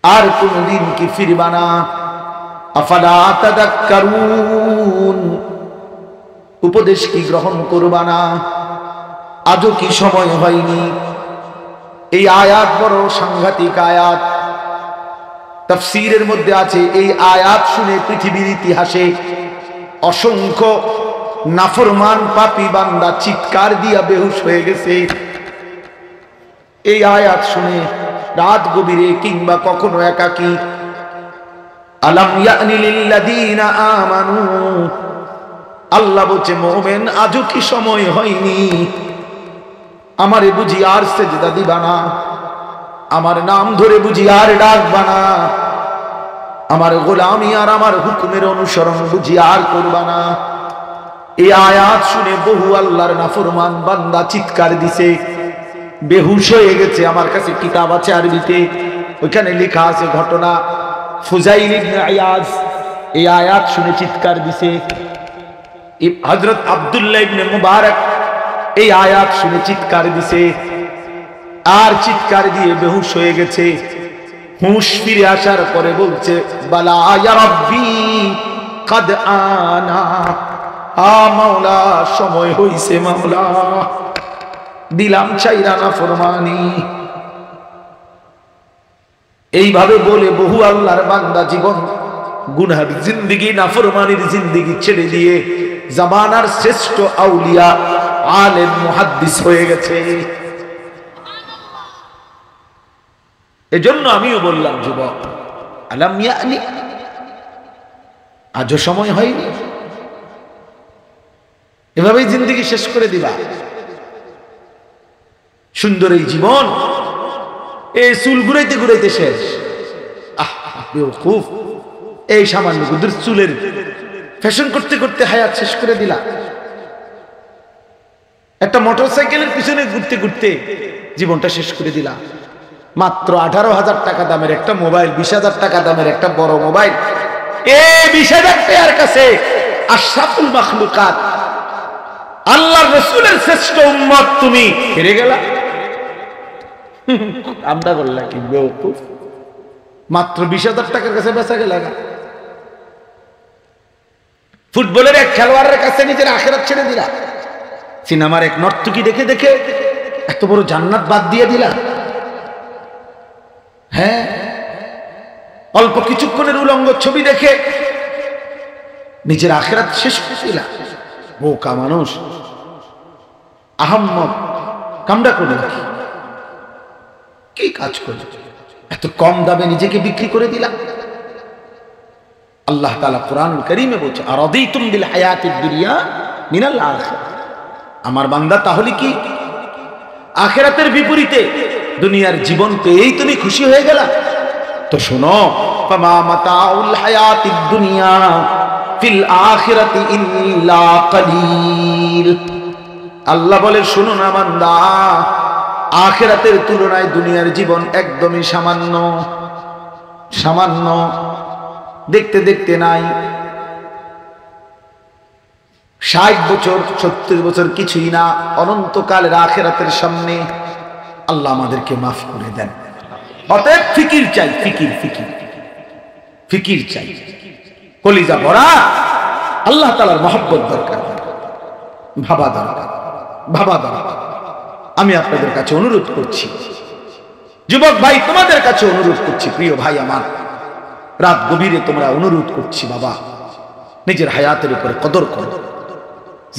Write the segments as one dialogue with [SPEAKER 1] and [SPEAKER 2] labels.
[SPEAKER 1] আর কোনদিন কি ফিরবা না? আফালা তাযাক্কারুন, উপদেশ কি গ্রহণ করবা না? আজও কি সময় হয়নি? এই আয়াত বড় সাংঘাতিক আয়াত। তাফসীরের মধ্যে আছে এই আয়াত শুনে পৃথিবীর ইতিহাসে অসংখ্য নাফরমান পাপী বান্দা চিৎকার দিয়া বেহুশ হয়ে গেছে। এই আয়াত শুনে রাত গভীরে কিংবা কখনো একাকী। আলাম ইয়ানি লিল্লাযীনা আমানু, আল্লাহ বলছে মুমিন আজও কি সময় হয়নি? আমারে বুঝি আর সেজদা দিবা না? আমার নাম ধরে বুঝি আর ডাকবা না? আমার গোলামি আর আমার হুকুমের অনুসরণ বুঝি আর করবা না? এই আয়াত শুনে বহু আল্লাহর নাফরমান বান্দা চিৎকার দিছে, বেহুশ হয়ে গেছে। আমার কাছে কিতাব আছে আরবিতে, ওইখানে লেখা আছে ঘটনা। ফুজাইল ইবনে ইয়াজ এই আয়াত শুনে চিৎকার দিছে। হযরত আব্দুল্লাহ ইবনে মুবারক এই আয়াত শুনে চিৎকার দিছে, আর চিৎকার দিয়ে বেহুশ হয়ে গেছে। হুঁশ ফিরে আসার পরে বলছে বালা ইয়া রাব্বি কাদ আনা, মাওলা সময় হইছে, মাওলা দিলাম চাইরা না ফরমানি। এইভাবে বলে বহু আল্লাহর বান্দা জীবন গুনাহের জিন্দেগি, নাফরমানির জিন্দেগি ছেড়ে দিয়ে জামানার শ্রেষ্ঠ আউলিয়া আলেম মুহাদ্দিস হয়ে গেছে। এজন্য আমিও বললাম যুবক, আলাম ইয়ানি, আজও সময় হয়নি? এভাবেই জিন্দেগি শেষ করে দিবা? সুন্দর এই জীবন এই চুল ঘুরাইতে ঘুরাইতে শেষ। বেওকুফ, এই সামান্য গুদুর চুলের ফ্যাশন করতে করতে হায়াত শেষ করে দিলা। একটা মোটরসাইকেলের পিছনে ঘুরতে ঘুরতে জীবনটা শেষ করে দিলা। মাত্র 18,000 টাকা দামের একটা মোবাইল, 20,000 টাকা দামের একটা বড় মোবাইল, এই 20,000 টাকার কাছে আশরাফুল মাখলুকাত আল্লাহর রাসূলের শ্রেষ্ঠ উম্মত তুমি হেরে গেলা। আমরা বললাম কি বেওকুফ, মাত্র 20,000 টাকার কাছে বেচা গেল না। ফুটবলের এক খেলোয়াড়ের কাছে নিজের আখিরাত ছেড়ে দিলা। সিনেমার এক নর্তকী দেখে দেখে এত বড় জান্নাত বাদ দিয়ে দিলা। হ্যাঁ, অল্প কিছুক্ষণের উলঙ্গ ছবি দেখে নিজের আখিরাত শেষ করে দিলা। বোকা মানুষ, আহম্মক, কামড়া করে নাকি কি কাজ করে এত কম দামে নিজেকে বিক্রি করে দিলা? আল্লাহ তাআলা কোরআনুল কারীমে বলছে আরাদিতুম বিল হায়াতিদ দুনিয়া মিনাল আখিরাহ, আমার বান্দা তাহলে কি আখিরাতের বিপরীতে দুনিয়ার জীবন পেয়েই তুমি খুশি হয়ে গেলা? তো শোনো, ফামা মাতাউল হায়াতিদ দুনিয়া ফিল আখিরাতি ইল্লা কালিল। আল্লাহ বলে শোনো না বান্দা, আখিরাতের তুলনায় দুনিয়ার জীবন একদমই সামান্য। সামান্য, দেখতে দেখতে নাই। 60 বছর 70 বছর কিছুই না, অনন্তকালের আখিরাতের সামনে। আল্লাহ আমাদেরকে মাফ করে দেন। অতএব ফিকির চাই, ফিকির ফিকির ফিকির চাই, কলিজা ভরা আল্লাহ তাআলার মহব্বত দরকার, ভাবা দরকার, ভাবা দরকার। আমি আপনাদের কাছে অনুরোধ করছি, যুবক ভাই তোমাদের কাছে অনুরোধ করছি, প্রিয় ভাই আমার, রাত গভীরে তোমরা অনুরোধ করছি, বাবা নিজের হায়াতের উপরে কদর করো,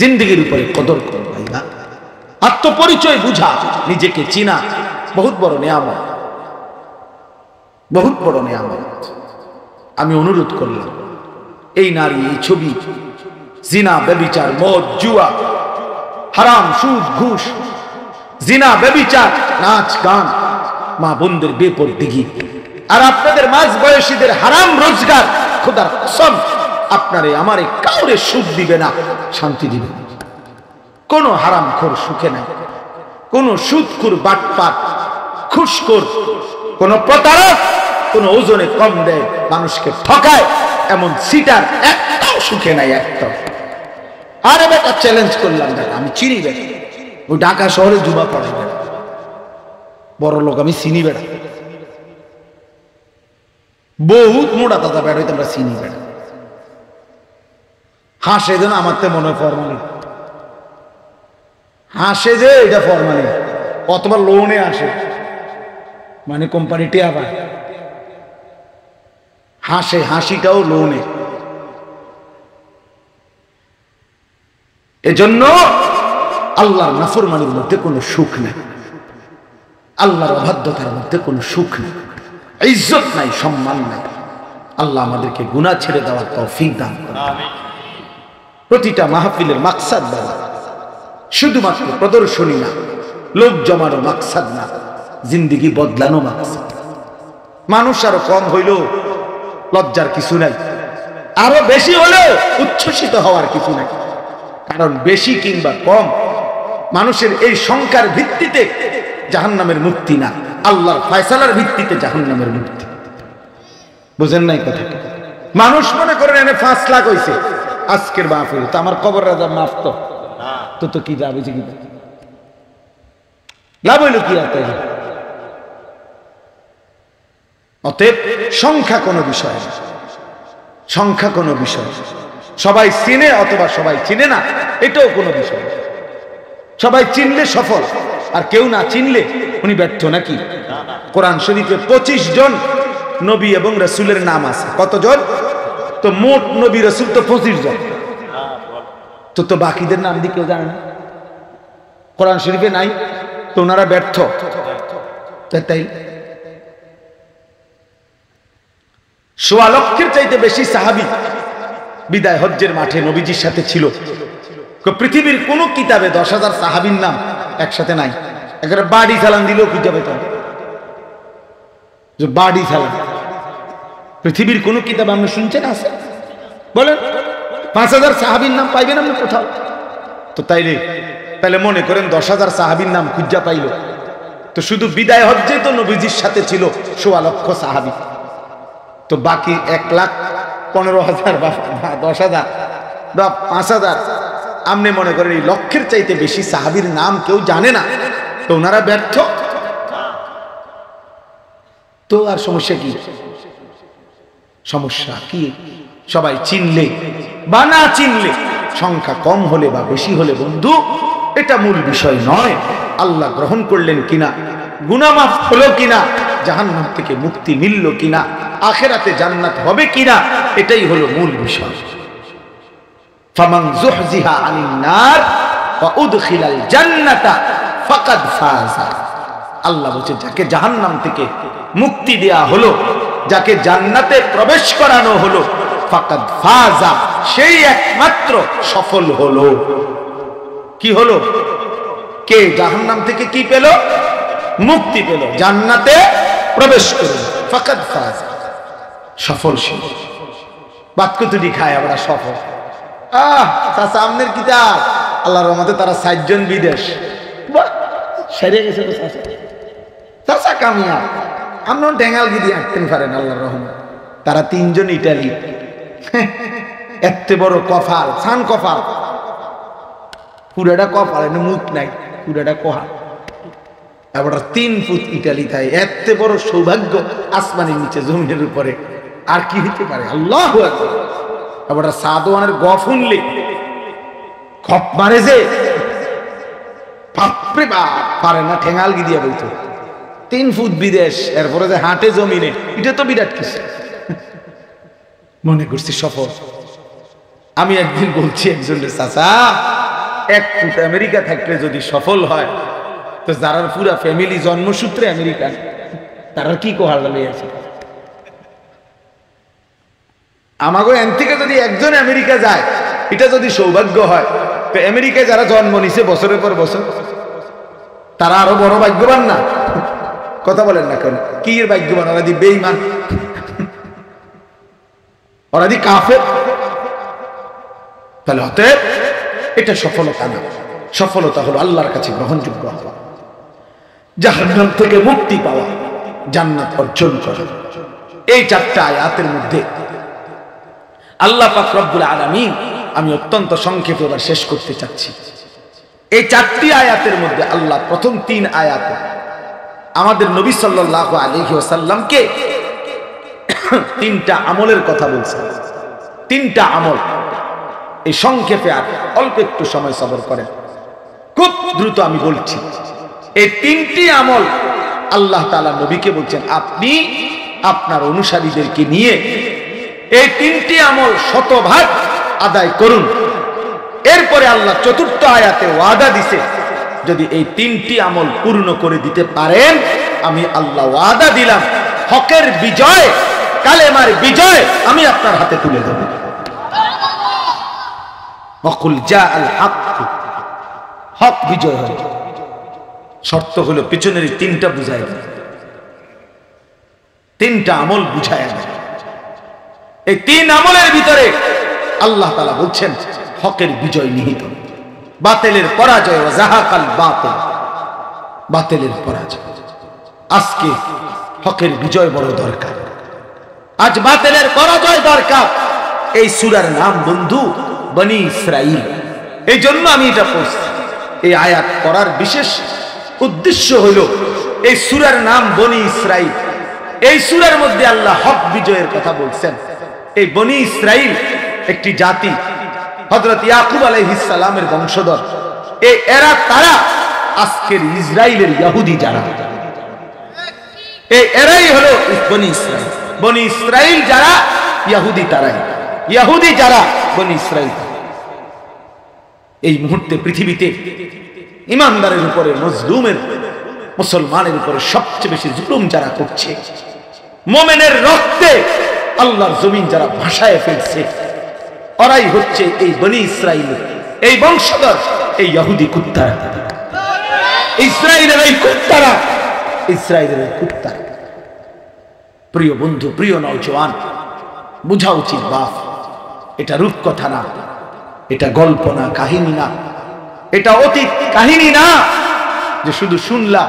[SPEAKER 1] জিন্দেগির উপরে কদর করো। ভাই না, আত্মপরিচয় বুঝা, নিজেকে চিনা বহুত বড় নিয়ামত, বহুত বড় নিয়ামত। আমি অনুরোধ করলাম, এই নারী, এই ছবি, জিনা, ব্যভিচার, মদ, জুয়া, হারাম, সুদ, ঘুষ, জিনা, ব্যভিচার, নাচ গান, মা বোনদের বেপরদিগি, আর আপনাদের মাঝ বয়সীদের হারাম রোজগার, খোদার কসম আপনারে আমারে কাউরে সুখ দিবে না, শান্তি দিবে না। কোন হারামখোর সুখে নাই, কোন সুদখোর, বাটপাট, ঘুষখোর, কোন প্রতারক, কোন ওজনে কম দেয়, মানুষকে ঠকায় এমন সিটার একটাও সুখে নাই, একটাও। আরে বেটা চ্যালেঞ্জ করলাম, বেটা আমি চিনি, বেটা ওই ঢাকা শহরে জুবা পড়ে, বেটা বড় লোক আমি চিনি, বেটা বহুত মোটা তাজা বেড় হইতে আমরা চিনি বেড়া। হাসে যেন আমার তো মনে হয় ফরমালি, হাসে যে এটা ফরমালি, অথবা লোনে আসে, মানে কোম্পানি টিয়া পায়, হাসে, হাসিটাও লোনে। এজন্য আল্লাহর নাফরমানির মধ্যে কোনো সুখ নেই, আল্লাহর অবাধ্যতার মধ্যে কোনো সুখ নেই, ইজ্জত নাই, সম্মান নাই। আল্লাহ আমাদেরকে গুনাহ ছেড়ে দেওয়ার তৌফিক দান করুন। প্রতিটা মাহফিলের মাকসাদ দেওয়া, শুধুমাত্র প্রদর্শনী না, লোক জমানো মাকসাদ না, জিন্দেগি বদলানো মাকসাদ। মানুষ আরো কম হইলেও লজ্জার কিছু নাই, আরো বেশি হলেও উচ্ছ্বসিত হওয়ার কিছু নাই। কারণ বেশি কিংবা কম মানুষের এই সংখ্যার ভিত্তিতে জাহান্নামের মুক্তি না, আল্লাহর ফয়সালার ভিত্তিতে জাহান্নামের মুক্তি। বুঝেন নাই কথাটা? মানুষ মনে করেন এনে 5 লাখ হইছে আজকের মাহফিল, তো আমার কবর রাজা মাফ তো তো কি যাবে, কি লাভ হইল কি? অতএব সংখ্যা কোনো বিষয় না, সংখ্যা কোনো বিষয়, সবাই চিনে অথবা সবাই চিনে না এটাও কোনো বিষয়। সবাই চিনলে সফল, আর কেউ না চিনলে উনি ব্যর্থ নাকি? কোরআন শরীফে 25 জন নবী এবং রাসূলের নাম আছে। কতজন? তো মোট নবী রাসূল তো 25 জন, তো বাকিদের নাম দিয়ে কেউ জানে না, কোরআন শরীফে নাই, তো ওনারা ব্যর্থ। তাই 1.25 লক্ষের চাইতে বেশি সাহাবী বিদায় হজ্জের মাঠে নবীজির সাথে ছিল। পৃথিবীর কোন কিতাবে 10,000 সাহাবীর নাম একসাথে নাই। একেবারে বাড়ি চালান দিলেও খুঁজে পেতাম, যে বাড়ি চালান পৃথিবীর কোন কিতাব আপনি শুনছেন আছে? বলেন 5,000 সাহাবীর নাম পাইবেন আপনি কোথাও? তো তাইলে মনে করেন 10,000 সাহাবীর নাম খুঁজা পাইল, তো শুধু বিদায় হজ্জে তো নবীজির সাথে ছিল 1.25 লক্ষ সাহাবী, তো বাকি 1,15,000 বা 10,000 বা 5,000 আপনি মনে করেন এই লক্ষের চাইতে বেশি সাহাবীর নাম কেউ জানে না, তো ওনারা ব্যর্থ। তো আর সমস্যা কি? সমস্যা কি? সবাই চিনলে বা না চিনলে, সংখ্যা কম হলে বা বেশি হলে বন্ধু এটা মূল বিষয় নয়। আল্লাহ গ্রহণ করলেন কিনা, গুনাহ মাফ হলো কিনা, জাহান্নাম থেকে মুক্তি মিলল কিনা, আখিরাতে জান্নাত হবে কিনা, এটাই হলো মূল বিষয়। ফামান যুহজিহা আনিন নার ওয়া উদখিলাল জান্নাতা ফাকাদ ফাযা। আল্লাহ বলেন যাকে জাহান্নাম থেকে মুক্তি দেয়া হলো, যাকে জান্নাতে প্রবেশ করানো হলো, ফাকাদ ফাযা, সেই একমাত্র সফল হলো। কি হলো? কে জাহান্নাম থেকে কি পেল? মুক্তি পেল, জান্নাতে প্রবেশ করল, ফাকাদ ফাযা, সফল সে। বাতকুতুরি খায় আমরা সফল। চাচা আমনের কিতাব, আল্লাহর রহমতে তারা 60 জন বিদেশ, সেরে গেছে তো চাচা। চাচা কামিয়া আমরা ডেঙ্গাল গিরি আঁকতেন পারেন আল্লাহর রহমত। তারা 3 জন ইটালি, এত বড় কপাল, সান কপাল, পুরাটা কপাল, মুখ নাই, পুরাটা কহা। আবার 3 ফুট ইটালি তাই এত বড় সৌভাগ্য, আসমানের নিচে জমিনের উপরে, আর কি হইতে পারে? আল্লাহু আকবার। আবার সাদওয়ানের গফুনলে খপ মারে যে, বাপরে বাপ, পারে না ঠেঙ্গাল গিয়ে বলতো 3 ফুট বিদেশ, এরপরে যে হাঁটে জমিনে, এটা তো বিরাট কিছু। মনে করছি সফল। আমি একদিন বলছি একজনের, চাচা 1 ফুট আমেরিকা থাকলে যদি সফল হয়, তো যারা পুরা ফ্যামিলি জন্মসূত্রে আমেরিকান, তারা কি কোহাল আছে? আমাগো এন থেকে যদি একজন আমেরিকা যায়, এটা যদি সৌভাগ্য হয়, তো আমেরিকায় যারা জন্ম নিছে বছরের পর বছর, তারা আরো বড় ভাগ্যবান না? কথা বলেন না কেন? কি এর ভাগ্যবান? ওরা দি বেঈমান, ওরা দি কাফের। তাহলে অতএব এটা সফলতা না, সফলতা হলো আল্লাহর কাছে গ্রহণযোগ্য হওয়া, জাহান্নাম থেকে মুক্তি পাওয়া, জান্নাত অর্জন করা। এই 4টা আয়াতের মধ্যে আল্লাহ পাক রব্বুল আলামিন, আমি অত্যন্ত সংক্ষেপে এবার শেষ করতে চাচ্ছি। এই 4টি আয়াতের মধ্যে আল্লাহ প্রথম 3 আয়াতে আমাদের নবী সাল্লাল্লাহু আলাইহি ওয়াসাল্লামকে তিনটা আমলের কথা বলছেন, তিনটা আমল। এই সংক্ষেপে আর অল্প একটু সময় সবর করেন, খুব দ্রুত আমি বলছি। এই তিনটি আমল আল্লাহ তাআলা নবীকে বলছেন, আপনি আপনার অনুসারীদেরকে নিয়ে এই তিনটি আমল শতভাগ আদায় করুন। এরপরে আল্লাহ চতুর্থ আয়াতে ওয়াদা দিছে, যদি এই তিনটি আমল পূর্ণ করে দিতে পারেন, আমি আল্লাহ ওয়াদা দিলাম হকের বিজয়, কালেমার বিজয় আমি আপনার হাতে তুলে দেব। ওয়াকুল জাআল হক, হক বিজয় হবে। শর্ত হলো পিছনের তিনটা বুঝায় দেয়, তিনটা আমল বুঝায় দেয়। এই তিন আমলের ভিতরে আল্লাহ তাআলা বলছেন হকের বিজয় নিহিত, বাতিলের পরাজয়, ওয়াজাহাকাল বাতিল, বাতিলের পরাজয়। আজকে হকের বিজয় বড় দরকার, আজ বাতিলের পরাজয় দরকার। এই সূরার নাম বন্ধু বনি ইসরাইল। এই জন্য আমি এটা পড়ছি। এই আয়াত পড়ার বিশেষ উদ্দেশ্য হইল, এই সূরার নাম বনি ইসরাইল। এই সূরার মধ্যে আল্লাহ হক বিজয়ের কথা বলছেন। এই বনি ইসরাইল একটি জাতি, হযরত ইয়াকুব আলাইহিস সালামের বংশধর। এরা তারা আজকের ইসরাইলের ইহুদি যারা, এরাই হলো বনি ইসরাইল। বনি ইসরাইল যারা ইহুদি তারাই, ইহুদি যারা বনি ইসরাইল। এই মুহূর্তে পৃথিবীতে ইমানদারের উপরে, মজলুমের, মুসলমানের উপরে সবচেয়ে বেশি জুলুম যারা করছে, মুমিনের রক্তে আল্লাহর জমিন যারা ভাসায় ফেলছে, ওরাই হচ্ছে এই বনি ইসরাইল, এই বংশধর, এই ইহুদি কুত্তারা, ইসরাইলের এই কুত্তারা, ইসরাইলের এই কুত্তারা। প্রিয় বন্ধু, প্রিয় নওজওয়ান, বুঝা উচিত বাপ, এটা রূপকথা না, এটা গল্প না, কাহিনী না, এটা অতীত কাহিনী না যে শুধু শুনলা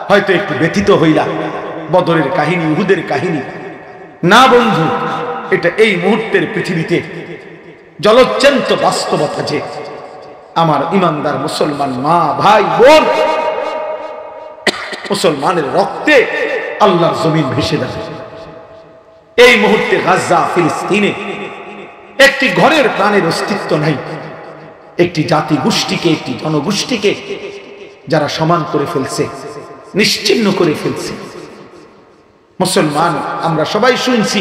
[SPEAKER 1] হয়তো একটু ব্যথিত হইলা, বদরের কাহিনী, উহুদের কাহিনী না বন্ধু। এটা এই মুহূর্তের পৃথিবীতে জলজ্জান্ত বাস্তবতা যে আমার ইমানদার মুসলমান মা, ভাই, বোন, মুসলমানের রক্তে আল্লাহর জমিন ভেসে যাবে। এই মুহূর্তে গাজা, ফিলিস্তিনে একটি ঘরের প্রাণের অস্তিত্ব নাই। একটি জাতি গোষ্ঠীকে, একটি জনগোষ্ঠীকে যারা সমান করে ফেলছে, নিশ্চিহ্ন করে ফেলছে। মুসলমান আমরা সবাই শুনছি,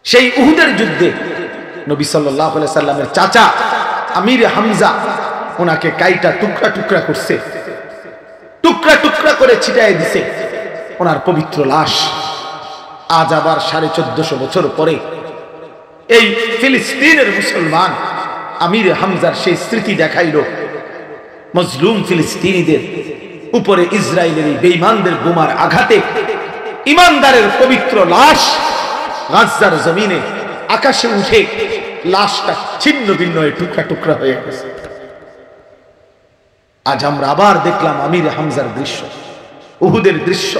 [SPEAKER 1] সেই উহুদের যুদ্ধে নবী সাল্লাল্লাহু আলাইহি সাল্লামের চাচা আমির হামজা, ওনাকে কাইটা টুকরা টুকরা করছে, টুকরা টুকরা করে ছিটায় দিছে ওনার পবিত্র লাশ। আজ আবার 1450 বছর পরে এই ফিলিস্তিনের মুসলমান আমির হামজার সেই স্মৃতি দেখাইল। মজলুম ফিলিস্তিনিদের উপরে ইসরায়েলের বেঈমানদের বোমার আঘাতে ইমানদারের পবিত্র লাশ গাজার জমিনে আকাশে উঠে লাশটা ছিন্ন ভিন্ন হয়ে টুকরা টুকরা হয়ে গেছে। আজ আমরা আবার দেখলাম আমির হামজার দৃশ্য, উহুদের দৃশ্য,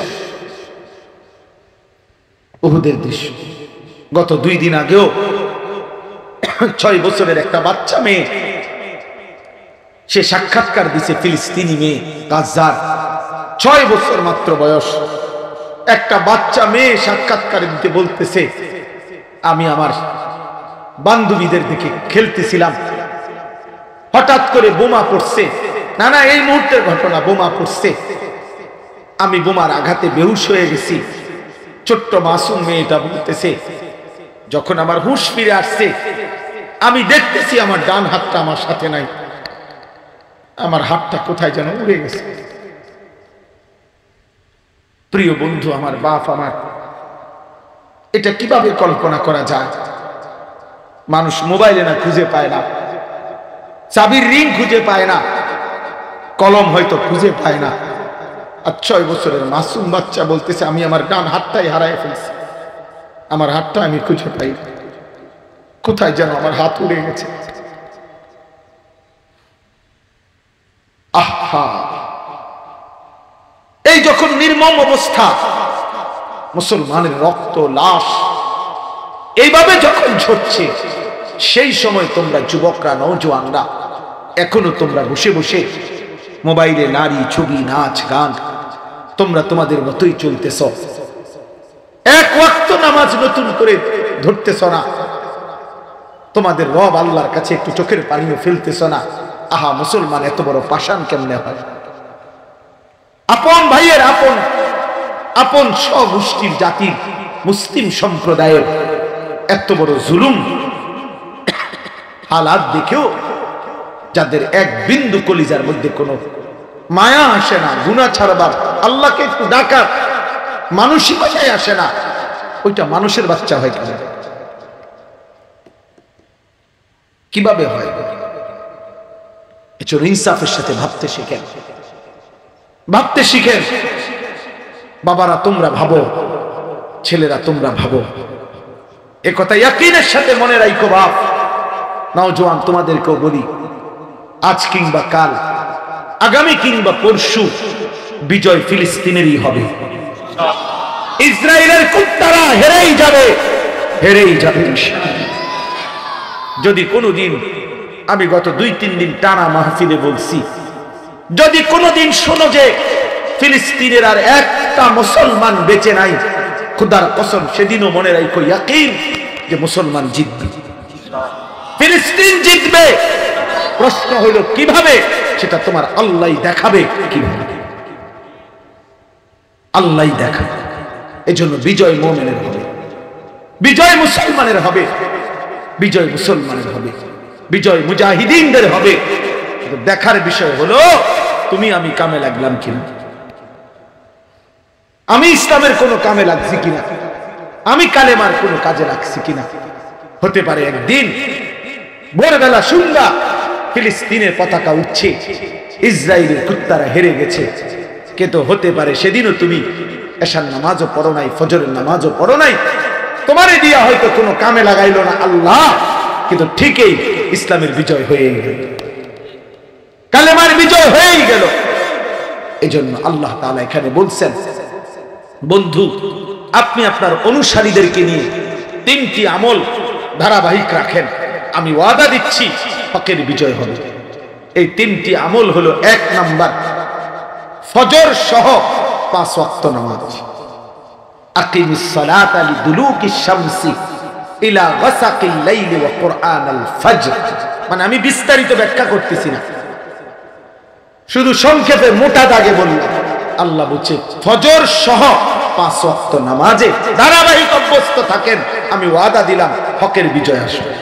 [SPEAKER 1] উহুদের দৃশ্য। গত 2 দিন আগেও 6 বছরের একটা বাচ্চা মেয়ে, সে সাক্ষাৎকার দিছে, ফিলিস্তিনি মেয়ে, গাজার 6 বছর মাত্র বয়স। একটা বাচ্চা মেয়ে সাক্ষাৎকার দিতে বলতেছে, আমি আমার বান্ধবীদের দিকে খেলতেছিলাম, হঠাৎ করে বোমা পড়ছে। না না, এই মুহূর্তের ঘটনা, বোমা পড়ছে, আমি বোমার আঘাতে বেহুশ হয়ে গেছি। ছোট্ট মাসুম মেয়েটা বলতেছে, যখন আমার হুঁশ ফিরে আসছে, আমি দেখতেছি আমার ডান হাতটা আমার সাথে নাই, আমার হাতটা কোথায় যেন উড়ে গেছে। প্রিয় বন্ধু, আমার বাপ, আমার এটা কিভাবে কল্পনা করা যায়? মানুষ মোবাইলে না খুঁজে পায় না, চাবির রিং খুঁজে পায় না, কলম হয়তো খুঁজে পায় না, আর 6 বছরের মাসুম বাচ্চা বলতেছে, আমি আমার ডান হাতটাই হারায় ফেলছি, আমার হাতটা আমি খুঁজে পাই, কোথায় যেন আমার হাত উড়ে গেছে। আহা, এই যখন নির্মম অবস্থা, মুসলমানের রক্ত, লাশ এইভাবে যখন ঝরছে, সেই সময় তোমরা যুবকরা, নওজোয়ানরা এখনো তোমরা বসে বসে মোবাইলে নারী, ছবি, নাচ, গান তোমরা তোমাদের মতোই চলতেছ। এক ওয়াক্ত নামাজ নতুন করে ধরতেছ না, তোমাদের রব আল্লাহর কাছে একটু চোখের পানিও ফেলতেছ না। আহা, মুসলমান এত বড় পাষাণ কেমনে হয়? আপন ভাইয়ের আপন আপন স্বগোষ্ঠীর জাতির মুসলিম সম্প্রদায়ের এত বড় জুলুম হালাত দেখেও যাদের এক বিন্দু কলিজার মধ্যে কোনো মায়া আসে না, গুনাহ ছাড়বার, আল্লাহকে একটু ডাকার মানসিকতায় আসে না, ওইটা মানুষের বাচ্চা হয় কেন? কিভাবে হয়? একটু ইনসাফের সাথে ভাবতে শিখেন, ভাবতে শিখেন। বাবারা তোমরা ভাবো, ছেলেরা তোমরা ভাবো, এ কথা ইয়াকিনের সাথে মনে রাখো। বাপ নওজোয়ান তোমাদেরকেও বলি, আজ কিংবা কাল, আগামী কিংবা পরশু বিজয় ফিলিস্তিনেরই হবে। ইসরায়েলের কুত্তারা হেরেই যাবে, হেরেই যাবে। যদি কোনোদিন, আমি গত 2-3 দিন টানা মাহফিলে বলছি, যদি কোনোদিন শোনো যে ফিলিস্তিনের আর একটা মুসলমান বেঁচে নাই, খোদার কসম সেদিনও মনে রাখো ইয়াকিন যে মুসলমান জিতবে, ফিলিস্তিন জিতবে। প্রশ্ন হলো কিভাবে, সেটা তোমার আল্লাহই দেখাবে কিভাবে, আল্লাহই দেখাবে। এজন্য বিজয় মুমিনের হবে, বিজয় মুসলমানের হবে, বিজয় মুসলমানের হবে, বিজয় মুজাহিদিনদের হবে। দেখার বিষয় হলো তুমি আমি কামে লাগলাম কিনা, আমি ইসলামের কোনো কামে লাগছি কিনা, আমি কালেমার কোনো কাজে লাগছি কিনা। হতে পারে একদিন ভোরবেলা শুনলা ফিলিস্তিনের পতাকা উঠছে, ইসরায়েলের কুত্তারা হেরে গেছে, কিন্তু হতে পারে সেদিনও তুমি এশার নামাজও পড়ো নাই, ফজরের নামাজও পড়ো নাই, তোমারে দিয়া হয়তো কোনো কামে লাগাইলো না আল্লাহ, কিন্তু ঠিকই ইসলামের বিজয় হয়ে গেল, কালেমার বিজয় হয়েই গেল। এজন্য আল্লাহ তাআলা এখানে বলছেন, বন্ধু আপনি আপনার অনুসারীদেরকে নিয়ে 3টি আমল ধারাবাহিক রাখেন, আমি ওয়াদা দিচ্ছি হকের বিজয় হবে। এই 3টি আমল হলো, 1 নাম্বার ফজর সহ 5 ওয়াক্ত নামাজ। আকিমিস সালাতা লিদুলুকিশ শামসি ইলা গাসাকিল লাইলি ওয়া কুরআনাল ফাজর। মানে আমি বিস্তারিত ব্যাখ্যা করতেছি না, শুধু সংক্ষেপে মোটা দাগে বললাম। আল্লাহ বলছে ফজর সহ 5 ওয়াক্ত নামাজে ধারাবাহিক অভ্যস্ত থাকেন, আমি ওয়াদা দিলাম হকের বিজয় আসবে।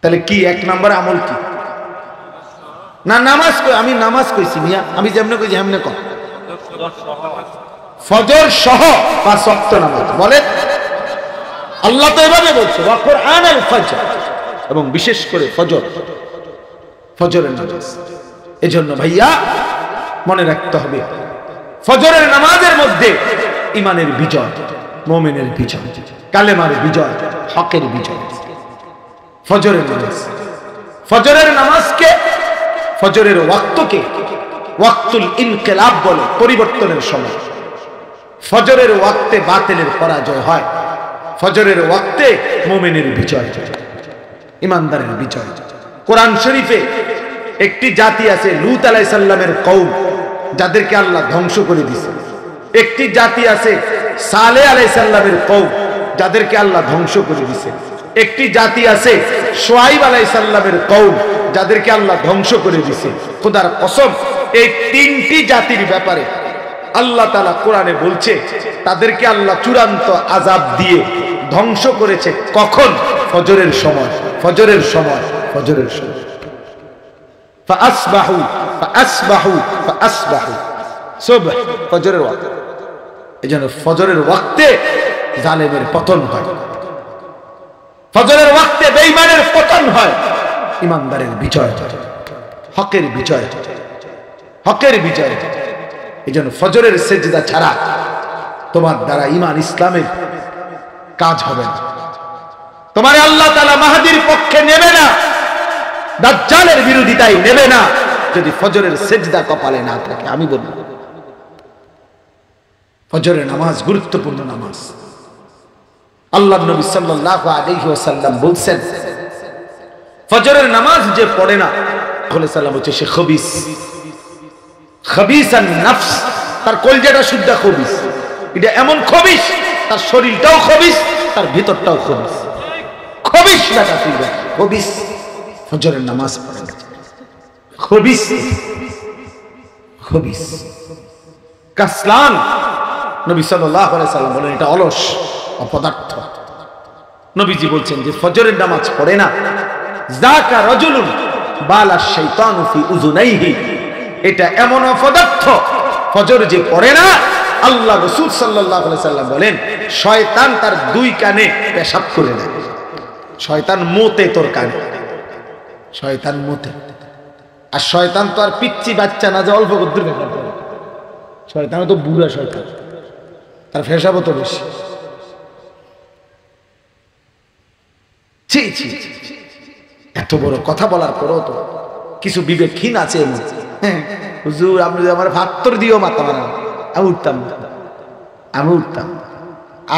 [SPEAKER 1] তাহলে কি 1 নাম্বার আমল কি? না নামাজ কই, আমি নামাজ কইছি মিয়া, আমি যেমনে কইছি হেমনে কম। ফজর সহ 5 ওয়াক্ত নামাজ বলে আল্লাহ তো এভাবে বলছে, ওয়া কুরআনাল ফাজর, এবং বিশেষ করে ফজর, ফজরের নামাজ। এজন্য ভাইয়া মনে রাখতে হবে, ফজরের নামাজের মধ্যে ইমানের বিজয়, মুমিনের বিজয়, কালেমার বিজয়, হকের বিজয়। ফজরের নামাজ, ফজরের নামাজকে, ফজরের ওয়াক্তকে ওয়াক্তুল ইনকিলাব বলে, পরিবর্তনের সময়। ফজরের ওয়াক্তে বাতিলের পরাজয় হয়, ফজরের ওয়াক্তে মুমিনের বিজয়, ইমানদারের বিজয়। কোরআন শরীফে একটি জাতি আছে লূত আলাইহিস সালামের কওম, যাদেরকে আল্লাহ ধ্বংস করে দিয়েছে। একটি জাতি আছে সালেহ আলাইহিস সালামের কওম, যাদেরকে আল্লাহ ধ্বংস করে দিয়েছে। একটি জাতি আছে শুআয়ব আলাইহিস সালামের কওম, যাদেরকে আল্লাহ ধ্বংস করে দিয়েছে। খোদার কসম, এই 3টি জাতির ব্যাপারে আল্লাহ তাআলা কোরআনে বলছে তাদেরকে আল্লাহ চূড়ান্ত আযাব দিয়ে ধ্বংস করেছে। কখন? ফজরের সময়, ফজরের সময়, ফজরের সময়। ফাসবাহু ফাসবাহু ফাসবাহু, সুবহ, ফজরের ওয়াক্ত। এজন্য ফজরের ওয়াক্তে জালেমের পতন হয়, ফজরের ওয়াক্তে বেঈমানের পতন হয়, ইমানদারের বিজয়, হকের বিজয়, হকের বিজয়। এজন্য ফজরের সেজদা ছাড়া তোমার দ্বারা ঈমান ইসলামের কাজ হবে না, তোমার আল্লাহ তাআলা মাহদীর পক্ষে নেবে না, দাজ্জালের বিরোধিতায় নেবে না, যদি ফজরের সেজদা কপালে না থাকে। আমি বলবো ফজরের নামাজ গুরুত্বপূর্ণ নামাজ। আল্লাহর নবী সাল্লাল্লাহু আলাইহি ওয়াসাল্লাম বলছেন, ফজরের নামাজ যে পড়ে না, বলে সাল্লাম হচ্ছে সে খবিস, খবিসান নফস, তার কলজাটা শুদ্ধ খবিস। এটা এমন খবিস, তার শরীরটাও খবিস, তার ভিতরটাও খবিস। খবিস বেটা তুই, খবিস। ফজরের নামাজ পড়ে না, খবিস, খবিস। কাসলান, নবী সাল্লাল্লাহু আলাইহি সাল্লাম বলেন এটা অলস, অপদার্থ। নবীজি বলছেন যে ফজরের নামাজ পড়ে না, যাকা রাজুলুন বালা শাইতানু ফি উযুনাইহি, এটা এমন অপদার্থ, ফজর যে পড়ে না, আল্লাহ রাসূল সাল্লাল্লাহু আলাইহি সাল্লাম বলেন শয়তান তার দুই কানে পেশাব করে দেয়। শয়তান মোতে তোর কানে, শয়তান মোতে। আর শয়তান তো আর পিচ্চি বাচ্চা না যে অল্প কদ্দুর পেশাব করে, শয়তান তো বুড়া শয়তান, তার পেশাবও তো বেশি। ছি ছি, এত বড় কথা বলার পরও তো কিছু বিবেকহীন আছে এমন। হুজুর আপনি যদি আমার ভাত্তর দিও মাথা মারা, আমি উঠতাম না, আমি উঠতাম।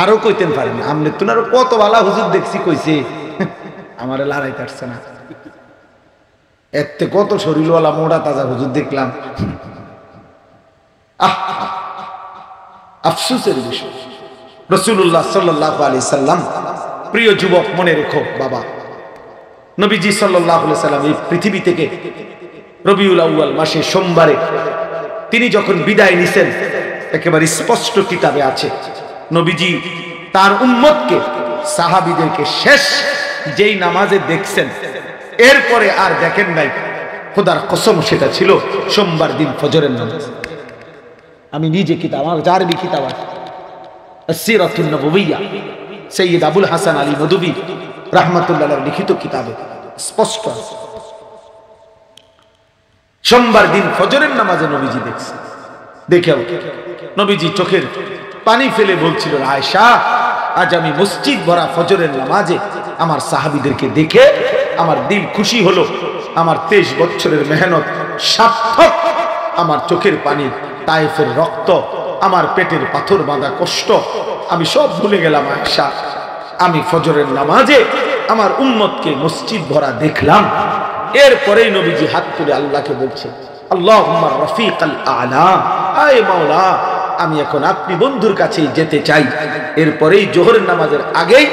[SPEAKER 1] আরো কইতেন পারেন, আমনে তো আরো কত বালা হুজুর দেখছি কইছে, আমার লড়াই কাটছে না। এতে কত শরীরওয়ালা মোটা তাজা হুজুর দেখলাম। আফসোসের বিষয়, রাসূলুল্লাহ সাল্লাল্লাহু আলাইহি সাল্লাম, প্রিয় যুবক মনে রেখো বাবা, নবীজি সাল্লাল্লাহু আলাইহি সাল্লাম এই পৃথিবী থেকে রবিউল আউয়াল মাসে সোমবারে তিনি যখন বিদায় নিছেন, একেবারে স্পষ্ট কিতাবে আছে নবীজি তার উম্মতকে, সাহাবীদেরকে শেষ যেই নামাজে দেখছেন, এরপরে আর দেখেন নাই। খোদার কসম সেটা ছিল সোমবার দিন ফজরের নামাজ। আমি নিজে কিতাব, আমার জারবি কিতাব আছে, সিরাতুন নববিয়্যা, সৈয়দ আবুল হাসান আলী নদভী রাহমাতুল্লাহ আলাইহি লিখিত কিতাবে স্পষ্ট আছে। সোমবার দিন ফজরের নামাজে নবীজি দেখছে, দেখেও নবীজি চোখের পানি ফেলে বলছিল, আয়েশা আজ আমি মসজিদ ভরা ফজরের নামাজে আমার সাহাবীদেরকে দেখে আমার দিল খুশি হলো, আমার 23 বছরের মেহনত সার্থক, আমার চোখের পানি, তায়েফের রক্ত, আমার পেটের পাথর বাঁধা কষ্ট আমি সব ভুলে গেলাম আয়েশা। আমি ফজরের নামাজে আমার উম্মতকে মসজিদ ভরা দেখলাম। এরপরেই নবীজি হাত তুলে আল্লাহকে বলছে, আল্লাহুম্মা রাফিকাল আ'লা, আয় মাওলা আমি এখন আপনি বন্ধুর কাছেই যেতে চাই। এরপরেই জোহরের নামাজের আগেই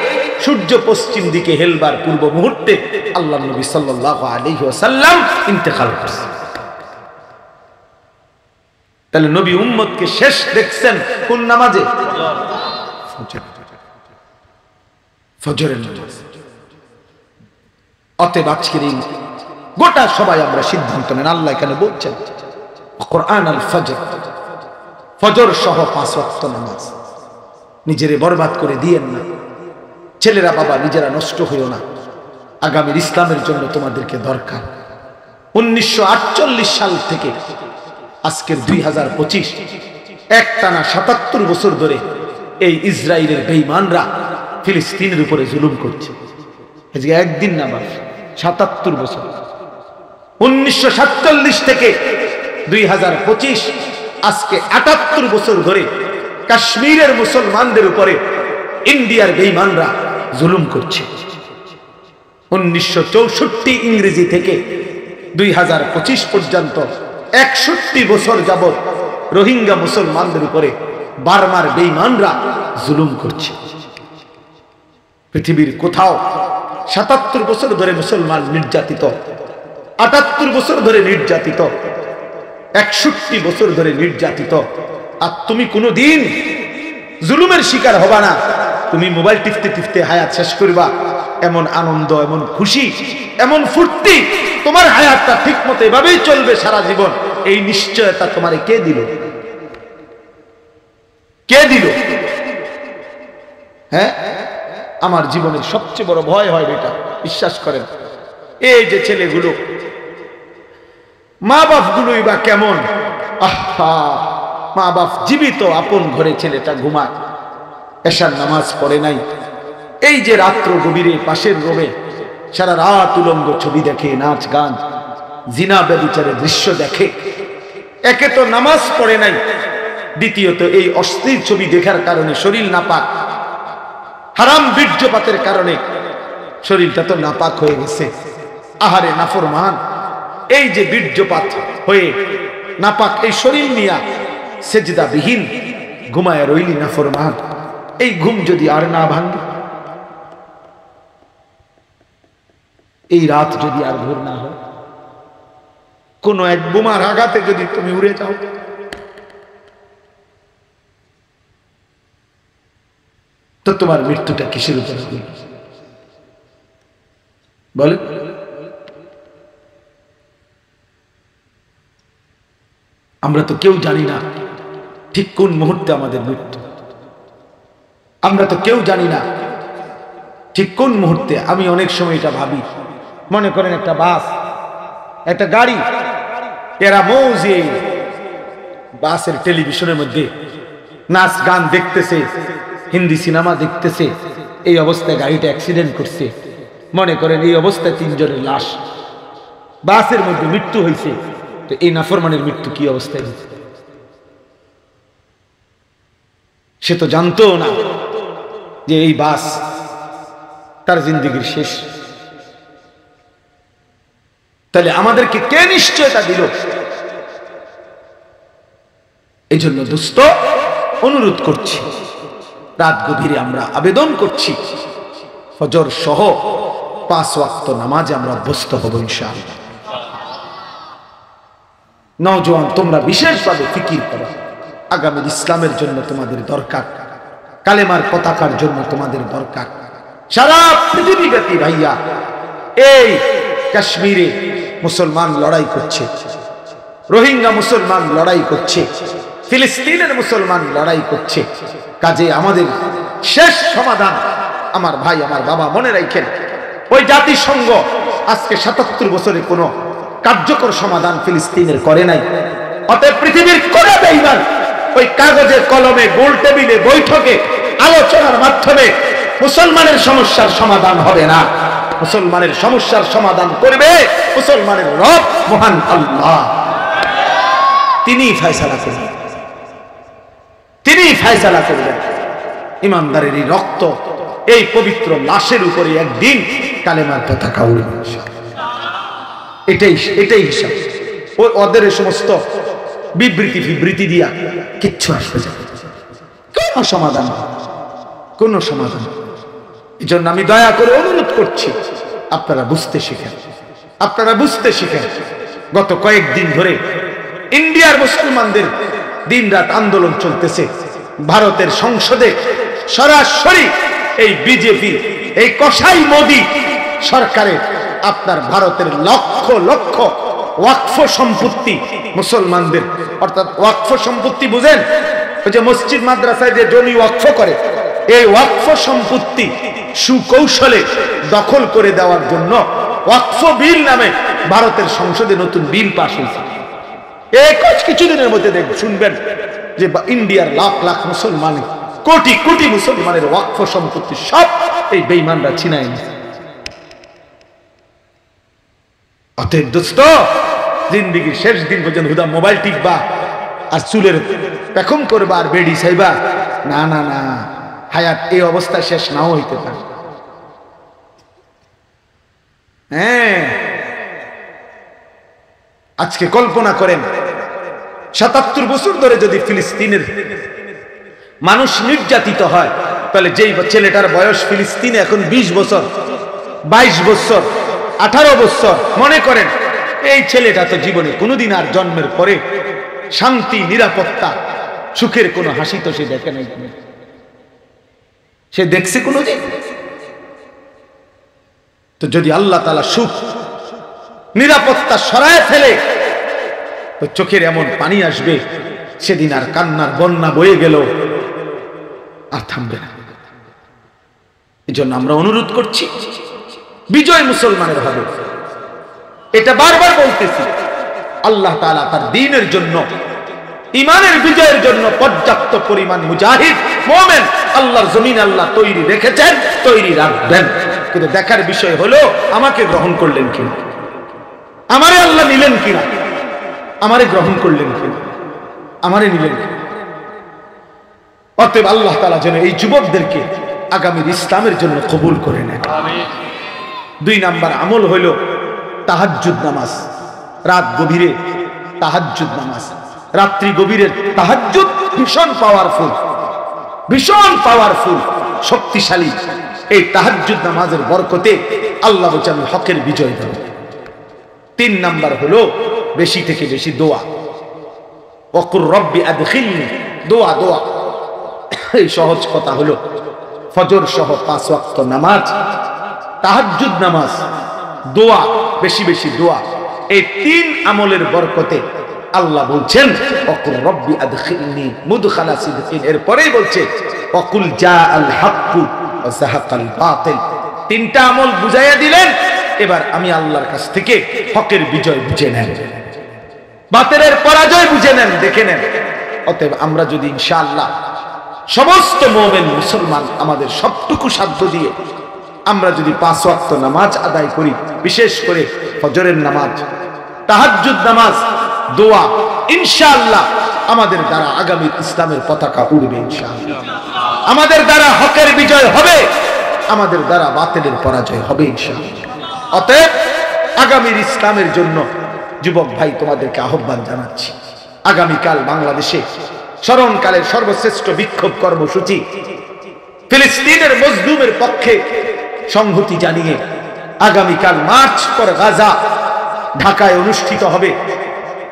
[SPEAKER 1] সূর্য পশ্চিম দিকে হেলবার পূর্ব মুহূর্তে আল্লাহ নবী সাল্লাল্লাহু আলাইহি ওয়াসাল্লাম ইন্তেকাল করেছেন। তাহলে নবী উম্মতকে শেষ দেখছেন কোন নামাজে? ফজরের নামাজ। অতএব আজকের এই গোটা সবাই আমরা সিদ্ধান্ত নেন, আল্লাহ এখানে বলছেন কোরআন আল ফজর, ফজর সহ 5 ওয়াক্ত নামাজ। নিজেরে বরবাদ করে দিয়েন না, ছেলেরা বাবা নিজেরা নষ্ট হইও না। আগামীর ইসলামের জন্য তোমাদেরকে দরকার। 1948 সাল থেকে আজকের 2025 একটানা 77 বছর ধরে এই ইসরায়েলের বেঈমানরা ফিলিস্তিনের উপরে জুলুম করছে। আজকে একদিন না, 77 বছর। 1947 থেকে 2025 আজকে 78 বছর ধরে কাশ্মীরের মুসলমানদের উপরে ইন্ডিয়ার বেঈমানরা জুলুম করছে। 1964 ইংরেজি থেকে 2025 পর্যন্ত 61 বছর যাবত রোহিঙ্গা মুসলমানদের উপরে বার্মার বেঈমানরা জুলুম করছে। পৃথিবীর কোথাও 77 বছর ধরে মুসলমান নির্যাতিত, 78 বছর ধরে নির্যাতিত, 61 বছর ধরে নির্যাতিত। আর তুমি কোনোদিন জুলুমের শিকার হবা না। তুমি মোবাইল টিপতে টিপতে হায়াত শেষ করবা, এমন আনন্দ, এমন খুশি, এমন ফুর্তি, তোমার হায়াতটা ঠিক মতো এভাবেই চলবে সারা জীবন। এই নিশ্চয়তা তোমারে কে দিল? কে দিল? হ্যাঁ, আমার জীবনের সবচেয়ে বড় ভয় হয় এটা, বিশ্বাস করেন। এই যে ছেলেগুলো, মা বাপ গুলোই বা কেমন, আহা, মা বাপ জীবিত, আপন ঘরে ছেলেটা ঘুমায়, এশার নামাজ পড়ে নাই। এই যে রাত্র গভীরে পাশের রুমে সারা রাত উলঙ্গ ছবি দেখে, নাচ গান, জিনা ব্যভিচারের দৃশ্য দেখে। একে তো নামাজ পড়ে নাই, দ্বিতীয়ত এই অশ্লীল ছবি দেখার কারণে শরীর নাপাক, হারাম বীর্যপাতের কারণে শরীরটা তো নাপাক হয়ে গেছে। আহারে নাফরমান, এই যে বীর্যপাত হয়ে নাপাক এই শরীর নিয়া সেজদাবিহীন ঘুমায় রইলি নাফরমান, এই ঘুম যদি আর না ভাঙে, এই রাত যদি আর ভোর না হয়, কোন এক বোমার আঘাতে যদি তুমি উড়ে যাও, তো তোমার মৃত্যুটা কিসের উপর হবে বলে? আমরা তো কেউ জানি না ঠিক কোন মুহূর্তে আমাদের মৃত্যু। আমরা তো কেউ জানি না ঠিক কোন মুহূর্তে। আমি অনেক সময় এটা ভাবি, মনে করেন একটা বাস, একটা গাড়ি, এরা মৌজে বাসের টেলিভিশনের মধ্যে নাচ গান দেখতেছে, হিন্দি সিনেমা দেখতেছে, এই অবস্থায় গাড়িটা অ্যাক্সিডেন্ট করছে। মনে করেন এই অবস্থায় 3 জনের লাশ, বাসের মধ্যে মৃত্যু হয়েছে। তো এই নাফরমানের মৃত্যু কি অবস্থায় হয়েছে? সে তো জানতো না যে এই বাস তার জিন্দেগির শেষ। তাহলে আমাদেরকে কে নিশ্চয়তা দিল? এই জন্য দোস্ত অনুরোধ করছি, রাত গভীরে আমরা আবেদন করছি, ফজর সহ 5 ওয়াক্ত নামাজে আমরা অভ্যস্ত হব ইনশাআল্লাহ। নওজোয়ান তোমরা বিশেষভাবে ফিকির করো, আগামী ইসলামের জন্য তোমাদের দরকার, কালেমার পতাকার জন্য তোমাদের দরকার। সারা পৃথিবীব্যাপী ভাইয়া এই কাশ্মীরে মুসলমান লড়াই করছে, রোহিঙ্গা মুসলমান লড়াই করছে, ফিলিস্তিনের মুসলমান লড়াই করছে। কাজে আমাদের শেষ সমাধান, আমার ভাই আমার বাবা মনে রাখেন, ওই জাতিসংঘ আজকে 77 বছরে কোনো কার্যকর সমাধান ফিলিস্তিনের করে নাই। অতএব পৃথিবীর কোন বেঈমান ওই কাগজে কলমে গোল টেবিলে বৈঠকে আলোচনার মাধ্যমে মুসলমানের সমস্যার সমাধান হবে না। মুসলমানের সমস্যার সমাধান করবে মুসলমানের রব মহান আল্লাহ। তিনিই ফয়সালা করবেন, তিনিই ফয়সালা করবেন। ইমানদারের এই রক্ত, এই পবিত্র লাশের উপরে একদিন কালেমার পতাকা উড়বে। এটাই হিসাব। ওদের সমস্ত বিবৃতি দিয়া কিচ্ছু আসবে না, কোন সমাধান, কোন সমাধান। এই জন্য আমি দয়া করে অনুরোধ করছি, আপনারা বুঝতে শিখেন, আপনারা বুঝতে শিখেন। গত কয়েকদিন ধরে ইন্ডিয়ার মুসলমানদের দিনরাত আন্দোলন চলতেছে। ভারতের সংসদে সরাসরি এই বিজেপি, এই কসাই মোদি সরকারের আপনার ভারতের লক্ষ লক্ষ ওয়াকফ সম্পত্তি মুসলমানদের, অর্থাৎ ওয়াকফ সম্পত্তি বুঝেন, ওই যে মসজিদ মাদ্রাসায় যে জমি ওয়াকফ করে, এই ওয়াকফ সম্পত্তি সুকৌশলে দখল করে দেওয়ার জন্য ওয়াকফ বিল নামে ভারতের সংসদে নতুন বিল পাস হয়েছে। এই কিছুদিনের মধ্যে শুনবেন যে ইন্ডিয়ার লাখ লাখ মুসলমান, কোটি কোটি মুসলমানের ওয়াকফ সম্পত্তি সব এই বেঈমানরা ছিনায় নিয়েছে। অতএব দোস্ত, জিন্দেগির শেষ দিন পর্যন্ত হুদা মোবাইল টিপবা আর চুলের পেখম করবা আর বেড়ি চাইবা, না না না, হায়াত এই অবস্থা শেষ নাও হইতে পারে। হ্যাঁ, আজকে কল্পনা করেন 77 বছর ধরে যদি ফিলিস্তিনের মানুষ নির্যাতিত হয়, তাহলে যেই ছেলেটার বয়স ফিলিস্তিনে এখন 20 বছর, 22 বছর, 18 বছর, মনে করেন এই ছেলেটা তো জীবনে কোনোদিন আর জন্মের পরে শান্তি, নিরাপত্তা, সুখের কোনো হাসি তো সে দেখে নাই। সে দেখছে কোনোদিন? তো যদি আল্লাহ তাআলা সুখ নিরাপত্তা সরায় ফেলে, তো চোখের এমন পানি আসবে, সেদিন আর কান্নার বন্যা বয়ে গেল আর থামবে না। এই জন্য আমরা অনুরোধ করছি, বিজয় মুসলমানের হবে, এটা বারবার বলতেছি। আল্লাহ তাআলা তার দ্বীনের জন্য, ইমানের বিজয়ের জন্য পর্যাপ্ত পরিমাণ মুজাহিদ মুমিন আল্লাহর জমিন আল্লাহ তৈরি রেখেছেন, তৈরি রাখবেন। কিন্তু দেখার বিষয় হলো আমাকে গ্রহণ করলেন কিনা, আমারে আল্লাহ নিলেন কিনা, আমারে গ্রহণ করলেন কিনা, আমারে নিলেন কিনা। অতএব আল্লাহ তাআলা যেন এই যুবকদেরকে আগামী ইসলামের জন্য কবুল করে নেন। 2 নাম্বার আমল হইল তাহাজ্জুদ নামাজ, রাত গভীরে তাহাজ্জুদ নামাজ। রাত্রি গভীরের তাহাজ্জুদ ভীষণ পাওয়ারফুল, ভীষণ পাওয়ারফুল, শক্তিশালী। এই তাহাজ্জুদ নামাজের বরকতে আল্লাহ বলেন হকের বিজয় দেব। 3 নাম্বার হলো বেশি থেকে বেশি দোয়া। ওয়াকুর রব্বি আদখিলনি, দোয়া দোয়া। এই সহজ কথা হলো ফজর সহ 5 ওয়াক্ত নামাজ, তাহাজ্জুদ নামাজ, দোয়া, বেশি বেশি দোয়া। এই 3 আমলের বরকতে আল্লাহ বলছেন ওয়াকুর রব্বি আদখিলনি মুদখালা সিদকিন। এরপরেই বলছে ওয়াকুল জাআল হাক্কু ওয়া যাহাকাল বাতিল। 3টা আমল বুঝাইয়া দিলেন। এবার আমি আল্লাহর কাছ থেকে হকের বিজয় বুঝে নেন, বাতিলের পরাজয় বুঝে নেন, দেখে নেন। অতএব আমরা যদি ইনশাআল্লাহ সমস্ত মুমিন মুসলমান আমাদের সবটুকু সাধ্য দিয়ে আমরা যদি 5 ওয়াক্ত নামাজ আদায় করি, বিশেষ করে ফজরের নামাজ, তাহাজ্জুদ নামাজ, দোয়া, ইনশাআল্লাহ আমাদের দ্বারা আগামী ইসলামের পতাকা উড়বে ইনশাআল্লাহ। আমাদের দ্বারা হকের বিজয় হবে, আমাদের দ্বারা বাতিলের পরাজয় হবে ইনশাআল্লাহ। অতএব আগামীর ইসলামের জন্য যুবক ভাই তোমাদেরকে আহ্বান জানাচ্ছি। আগামীকাল বাংলাদেশে স্মরণকালের সর্বশ্রেষ্ঠ বিক্ষোভ কর্মসূচি ফিলিস্তিনের মজলুমের পক্ষে সংহতি জানিয়ে আগামীকাল মার্চ ফর গাজা ঢাকায় অনুষ্ঠিত হবে।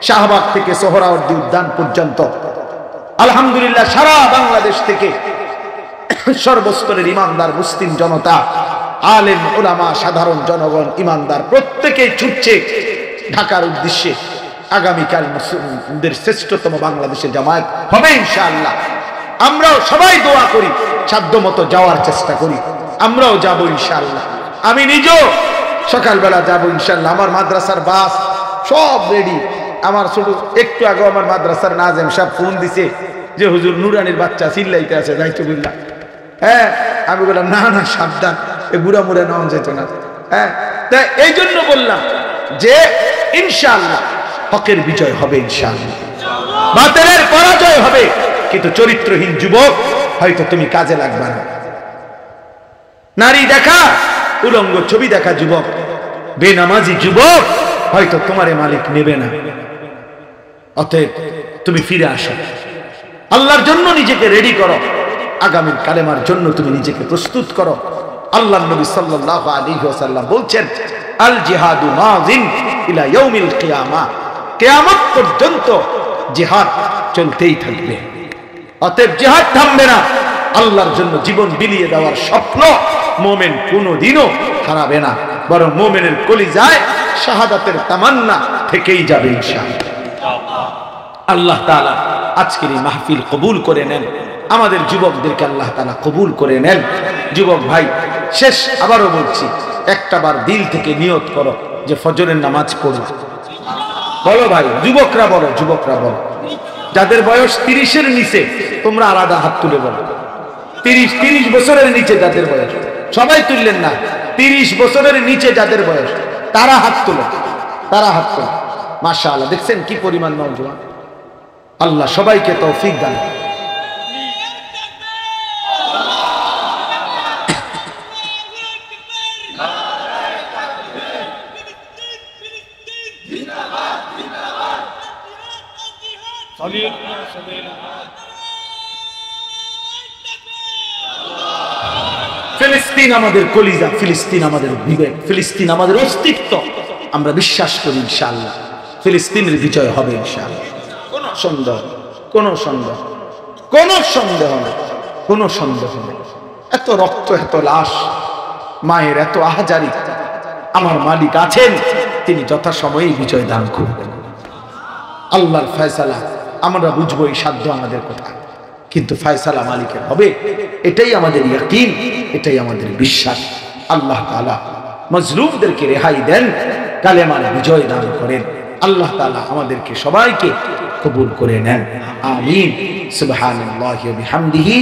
[SPEAKER 1] শাহবাগ থেকে সোহরাওয়ার্দী উদ্যান পর্যন্ত আলহামদুলিল্লাহ সারা বাংলাদেশ থেকে সর্বস্তরের ইমানদার মুসলিম জনতা, আলেম ওলামা, সাধারণ জনগণ, ইমানদার প্রত্যেকেই ছুটছে ঢাকার উদ্দেশ্যে। আগামীকাল মুসলিমদের শ্রেষ্ঠতম বাংলাদেশে জামায়াত হবে ইনশাআল্লাহ। আমরাও সবাই দোয়া করি, সাধ্যমতো যাওয়ার চেষ্টা করি। আমরাও যাব ইনশাআল্লাহ। আমি নিজেও সকালবেলা যাব ইনশাআল্লাহ। আমার মাদ্রাসার বাস সব রেডি। আমার শুধু একটু আগে আমার মাদ্রাসার নাজেম সাহেব ফোন দিছে যে হুজুর নুরানির বাচ্চা চিল্লাইতে আছে, যাইতে বললাম। হ্যাঁ, আমি বললাম না না সাবধান, এ বুড়া মুড়া নেওয়া যেত না। হ্যাঁ, তাই এই জন্য বললাম যে ইনশাআল্লাহ হকের বিজয় হবে ইনশাআল্লাহ, বাতিলের পরাজয় হবে। কিন্তু চরিত্রহীন যুবক হয়তো তুমি কাজে লাগবে না। নারী দেখা, উলঙ্গ ছবি দেখা যুবক, বেনামাজি যুবক হয়তো তোমারে মালিক নেবে না। অতএব তুমি ফিরে আসো, আল্লাহর জন্য নিজেকে রেডি করো, আগামীর কালেমার জন্য তুমি নিজেকে প্রস্তুত করো। আল্লাহর নবী সাল্লাল্লাহু আলাইহি ওয়াসাল্লাম বলছেন আল জিহাদু মাযিন ইলা ইয়াউমিল কিয়ামাহ, কিয়ামত পর্যন্ত জিহাদ চলতেই থাকবে। অতএব জিহাদ থামবে না। আল্লাহর জন্য জীবন বিলিয়ে দেওয়ার স্বপ্ন মুমিন কোনোদিনও হারাবে না, বরং মুমিনের কলিজায় শাহাদাতের তামান্না থেকেই যাবে ইনশাআল্লাহ। আল্লাহ তাআলা আজকের এই মাহফিল কবুল করে নেন। আমাদের যুবকদেরকে আল্লাহ তাআলা কবুল করে নেন। যুবক ভাই, শেষ আবারও বলছি, একটা বার দিল থেকে নিয়ত করো যে ফজরের নামাজ পড়ো। বলো ভাই, যুবকরা বলো, যুবকরা বলো। যাদের বয়স 30-এর নিচে তোমরা আলাদা হাত তুলে বলো। 30 বছরের নিচে যাদের বয়স, সবাই তুললেন না, 30 বছরের নিচে যাদের বয়স তারা হাত তুলো, তারা হাত তুলো। মাশাআল্লাহ, দেখছেন কি পরিমাণ নওজোয়ান। আল্লাহ সবাইকে তৌফিক দান। ফিলিস্তিন আমাদের কলিজা, ফিলিস্তিন আমাদের বিবেক, ফিলিস্তিন আমাদের অস্তিত্ব। আমরা বিশ্বাস করি ইনশাআল্লাহ ফিলিস্তিনের বিজয় হবে ইনশাআল্লাহ। কোনো সন্দেহ, কোনো সন্দেহ, কোনো সন্দেহ নেই, কোনো সন্দেহ নেই। এত রক্ত, এত লাশ, মায়ের এত আহাজারি, আমার মালিক আছেন, তিনি যথাসময়ে বিজয় দান করবেন। আল্লাহর ফয়সালা আমরা বুঝবো, এই সাধ্য আমাদের কোথায়, কিন্তু ফয়সালা মালিকের হবে, এটাই আমাদের ইয়াকিন, এটাই আমাদের বিশ্বাস। আল্লাহ তাআলা মজলুমদেরকে রেহাই দেন, কালেমার বিজয় দান করেন। আল্লাহ তাআলা আমাদেরকে সবাইকে কবুল করে নেন, আমিন। সুবহানাল্লাহি ওয়া বিহামদিহি,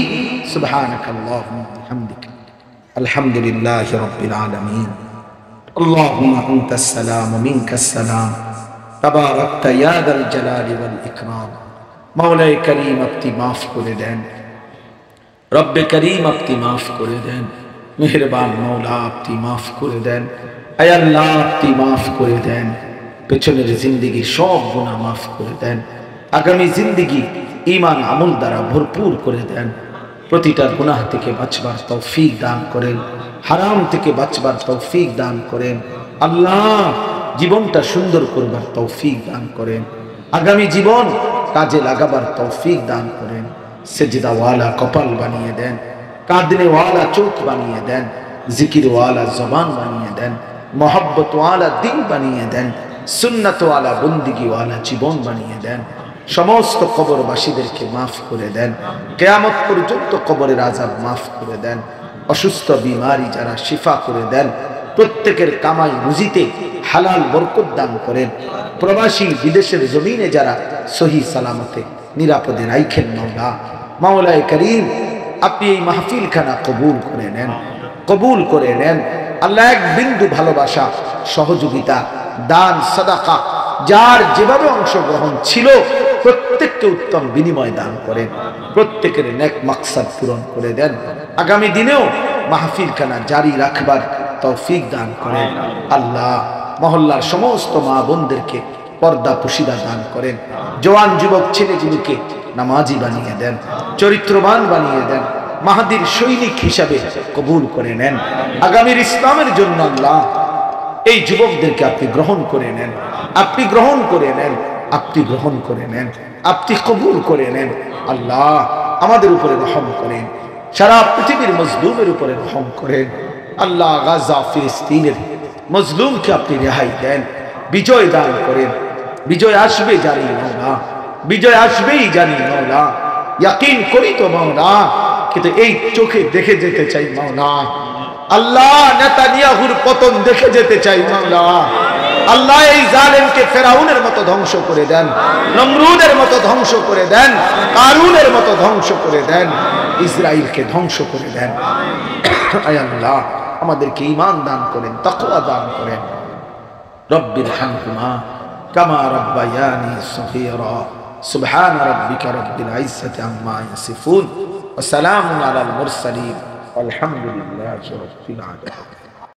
[SPEAKER 1] সুবহানাকাল্লাহুম্মা ওয়া বিহামদিকা, আলহামদুলিল্লাহি রাব্বিল আলামিন। আল্লাহুম্মা আনতাস সালাম ওয়া মিনকাস সালাম, তাবারাকতা ইয়া যাল জালালি ওয়াল ইকরাম। মাওলায়ে করিম আপনি মাফ করে দেন, রব্বে করিম আপনি মাফ করে দেন, মেহেরবান মওলা আপনি মাফ করে দেন, আয় আল্লাহ আপনি মাফ করে দেন, পেছনের জিন্দেগির সব গুনাহ মাফ করে দেন। আগামী জিন্দেগি ঈমান আমল দ্বারা ভরপুর করে দেন। প্রতিটা গুনাহ থেকে বাঁচবার তৌফিক দান করেন, হারাম থেকে বাঁচবার তৌফিক দান করেন। আল্লাহ জীবনটা সুন্দর করবার তৌফিক দান করেন, আগামী জীবন কাজে লাগাবার তৌফিক দান করেন। সেজদাওয়ালা কপাল বানিয়ে দেন, কাঁদনেওয়ালা চোখ বানিয়ে দেন, জিকিরওয়ালা জবান বানিয়ে দেন, মোহাব্বতওয়ালা দিল বানিয়ে দেন, সুন্নতওয়ালা বন্দিগিওয়ালা জীবন বানিয়ে দেন। সমস্ত কবরবাসীদেরকে মাফ করে দেন, কিয়ামত পর্যন্ত কবরের আযাব মাফ করে দেন। অসুস্থ বিমারি যারা শিফা করে দেন, প্রত্যেকের কামাই রুজিতে হালাল বরকত দান করেন। প্রবাসী বিদেশের জমিনে যারা সহি সালামতে নিরাপদে রাইখেন মাওলা, মাওলায়ে করিম আপনি এই মাহফিলখানা কবুল করে নেন, কবুল করে নেন। আল্লাহ এক বিন্দু ভালোবাসা, সহযোগিতা, দান, সাদাকা যার যেভাবে অংশগ্রহণ ছিল প্রত্যেককে উত্তম বিনিময় দান করেন, প্রত্যেকের নেক মাকসাদ পূরণ করে দেন। আগামী দিনেও মাহফিলখানা জারি রাখবার তৌফিক দান করেন। আল্লাহ মহল্লার সমস্ত মা বোনদেরকে পর্দা পুশিদা দান করেন, জওয়ান যুবক ছেলেগুলোকে নামাজি বানিয়ে দেন, চরিত্রবান বানিয়ে দেন, মাহাদির সৈনিক হিসাবে কবুল করে নেন। আগামীর ইসলামের জন্য আল্লাহ এই যুবকদেরকে আপনি গ্রহণ করে নেন, আপনি গ্রহণ করে নেন, আপনি গ্রহণ করে নেন, আপনি কবুল করে নেন। আল্লাহ আমাদের উপরে রহম করেন, সারা পৃথিবীর মজলুমের উপরে রহম করেন। আল্লাহ গাজা ফিলিস্তিনের মজলুমকে আপনি রেহাই দেন, বিজয় দান করেন। বিজয় আসবে জানি মাওলা, বিজয় আসবেই জানি মাওলা, ইয়াকিন করি তো মাওলা, কিন্তু এই চোখে দেখে যেতে চাই মাওলা। আল্লাহ নেতানিয়াহুর পতন দেখে যেতে চাই মাওলা। আল্লাহ এই জালেমকে ফেরাউনের মতো ধ্বংস করে দেন, নমরুদের মতো ধ্বংস করে দেন, কারুনের মতো ধ্বংস করে দেন, ইসরাইলকে ধ্বংস করে দেন। আয় আল্লাহ আমাদেরকে ঈমান দান করেন, তাকওয়া দান করেন। রব্বির হামহুমা কামা রাব্বায়ানি সগীরা। সুবহান রাব্বিকা রাব্বিল ইজ্জাতি আম্মা ইয়াসিফুন ওয়া সালামুন আলাল মুরসালিন। আলহামদুলিল্লাহি রাব্বিল আলামিন।